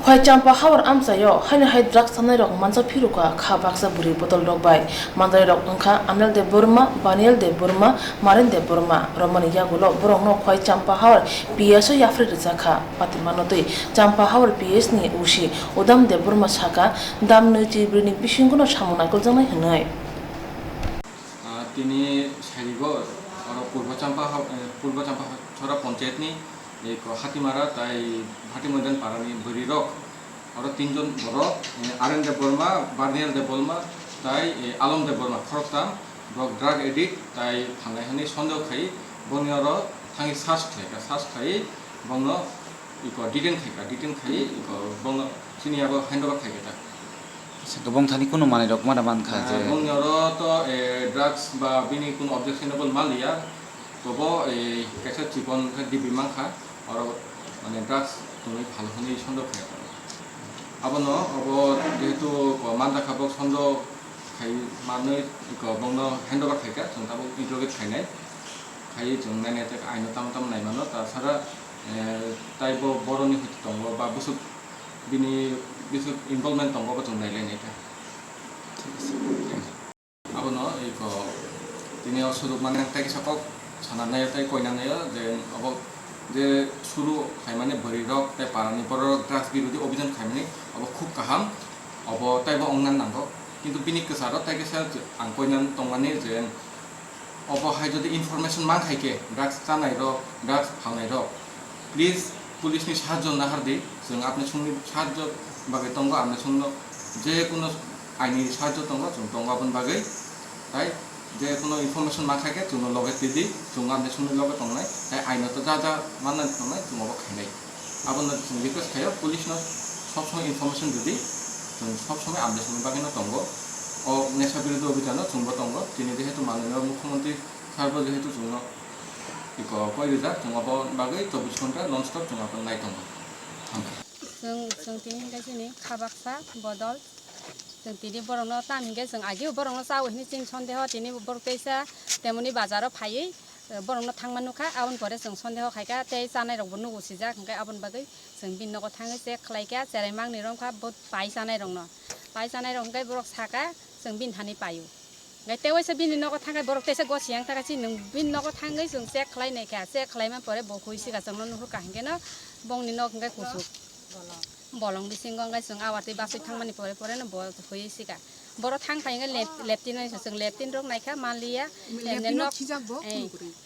Khoi champa hawar amsayo haina hai drugs sanai rok mansa phiruka kha baksa buri botol rok bai mandai rok angkha Anil de Burma Baniel de Burma Maren de Burma Romani yagulo borong no khoi champa hawar PSO yafri rizakha patimanotui champa hawar PS ni ushi udam de Burma saka dam nuti brini bishinguno samuna koljanai hnai তিনি সারিগর পূর্ব চাম্পা ছড়া পঞ্চায়েতনি এক হাতিমারা তাই ভাটি ময়দান পাড়ানি ভরি rock আরো তিনজন বড় আরেন দে বর্মা বার্নিয়াল দে বর্মা তাই আলম দে বর্মা খরকতাম রক ড্রাগ এডিক্ট তাই ফাংনাইহানি সন্দেহ খাই বনিয়ার থাঙি সার্চ খাই বংন ইক ডিটেন খাই ইক বংন চিনিয়াবো হাইন্ডবা খাইগেতা Gabong thani kuno mane rok mana ban kha je বংনিয়ার তো ড্রাগস বা বিনি কোন অবজেকশনেবল মাল লিয়া তবো কাছে চিকন ডিবি মাংখা আর মানে ড্রাগস তুমি ভালো হনি সন্দেহ খাই আবন অব যেহেতু মান্দা খাবো সন্দেহ খাই মানে বংন হ্যান্ডওভার খাইকা जों তাবো ইন্টারোগেট খাইনাই খাই जों নাইনাতে আইন তাম নাইমানো তাছাড়া তাইবো বড়নি হইতে দङ বা বুসুক বিনি বিসুক ইনভলভমেন্ট দङ जों নাইলাইনাইটা আবন ইক তিনি শুরু মানে তাকে সকক সানানায় তাই কইনানায় যে অব যে শুরু খাইমানে ভরি রক তাই পারানি পর ড্রাগস বিরোধী অভিযান খাইমানে অব খুব কাহাম অব তাইবো অংনান নাंगौ কিন্তু বিনি কসার তাইকে সার আং কইনান তংমানে যে অব হাই যদি ইনফরমেশন মান খাইকে ড্রাগস জানাই রক ড্রাগস ফানাই রক প্লিজ পুলিশনি সাহায্য না হারদি जों আপনি সুনি সাহায্য বাগে তংগো আপনি সুন্ন যে কোনো আইনি সাহায্য তংগো जों তংগাবন বাগে তাই যে কোনো ইনফরমেশন না থাকে जों লগে দিদি जों আপনি সুনি লগে তংনাই তাই আইনত যা মাননা তংনাই जों অব খাইনাই আবন जों রিকোয়েস্ট খাইও পুলিশনো সব সময় ইনফরমেশন দিদি जों সব সময় আপনি সুনি বাগে না তংগো ও নেশা বিরোধী অভিযানও जोंबो তংগো তিনি যেহেতু মাননীয় মুখ্যমন্ত্রী সাহেব যেহেতু जों ইক কইরিজা जों অব বাগে 24 ঘন্টা নন স্টপ जों আপন নাই তংগো जों तिनि गासिनि खाबाक्सा बदल जों तिनि बरंनो तामिगे जों आजि बरंनो सावहिनि जों सन्देह तिनि बरकैसा तेमनि बाजाराव फायै बरंनो थांमानुखा आउन परे जों सन्देह खायका ते जानाय रंबो नुगुसिजा ओंखाय आबन बागै जों बिननगो थाङै जे खलायका जेरै मांनि रंखा बहुत पाइ जानाय रंगाय बरक साका जों बिनहानि पायो गाय तेवैसे बिननगो थाङै बरक तेसे गसियां थाखासि नों बिननगो थाङै जों जे खलायनायका जे खलायमा परे बखुइसिगा जों नुहुर काहिगेनो बंनि नग गाय कुसुक bolong bising gonggai जों आवाति बासै थांमानि परे न ब होइसिगा बर थां फाइगा लेफ्टिन जों लेफ्टिन रक नायखा मानलिया लेफ्टिन नक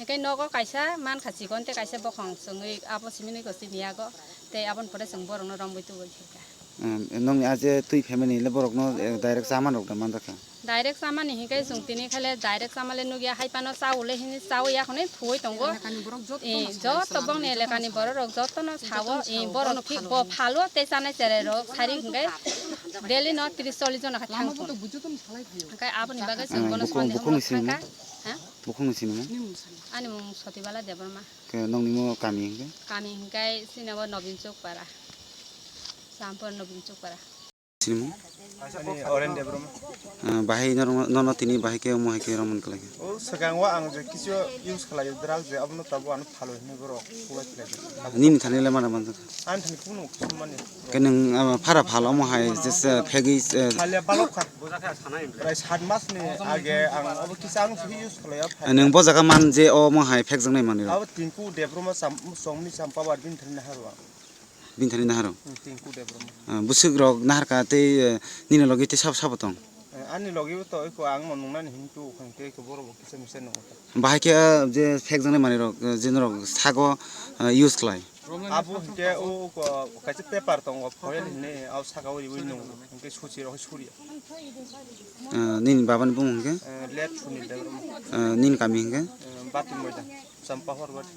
एकाय नगो कायसा मान खासि गन्ते कायसा बखं जों आबो सिमिनि गसि नियागो ते आबन परे जों बरनो रंबैतु गइखा nong aje tui family le borok no direct saman rok man rakha direct सामान हिंगाय जों तिनि खाले डाइरेक्ट सामाले नुगिया हाइपानो चाउले हिनि चाउ याखने फुइ दंगो जत बंग एलेकानि बर रक जतन छावो बर नखि ब फालो ते सानाय जेरे रक सारि हिंगाय डेली न 30 40 जन खा थांग ओंखाय आबनि बागै जों गन सन्देह थांगा हा बुखुं सिनि आनि मुं सतिबाला Debbarma ke nong nimo kami हिंगाय सिनाबो Nabin चौक पारा सामपर नबिन चौक पारा सिनि Ani oren de bro. bahai no tini bahai ke mo ke ramon kala O sakangwa ang je kisyo use khala drug je abno tabu an phalo ni bro. Kuwa kila. nin thane le mana man An thani kuno kusumani. ke nang phara phalo mo hai just phegi Khala balok kha. Rai 7 mas ni age ang abo kisang use khala ya. nang bo jaga man je o mo hai phek jang nai mani Abo tinku de bro ma somni sampa bar bin thani harwa. bin thani na haro Tinku de bro. busuk rok nahar ka te nina logi te sab sabotong Ani logi to ko ang nongna ni hintu khangte ko boro kisa mise no. bahai ke je phek jang nai mani rok je rok sago use klai Abo de o ko kaise paper tong foil ni au sagawi wi no ke suci ro suri. nin baban bung ke Let chuni de bro. nin kami ke Batu moida. Sampah hor batu.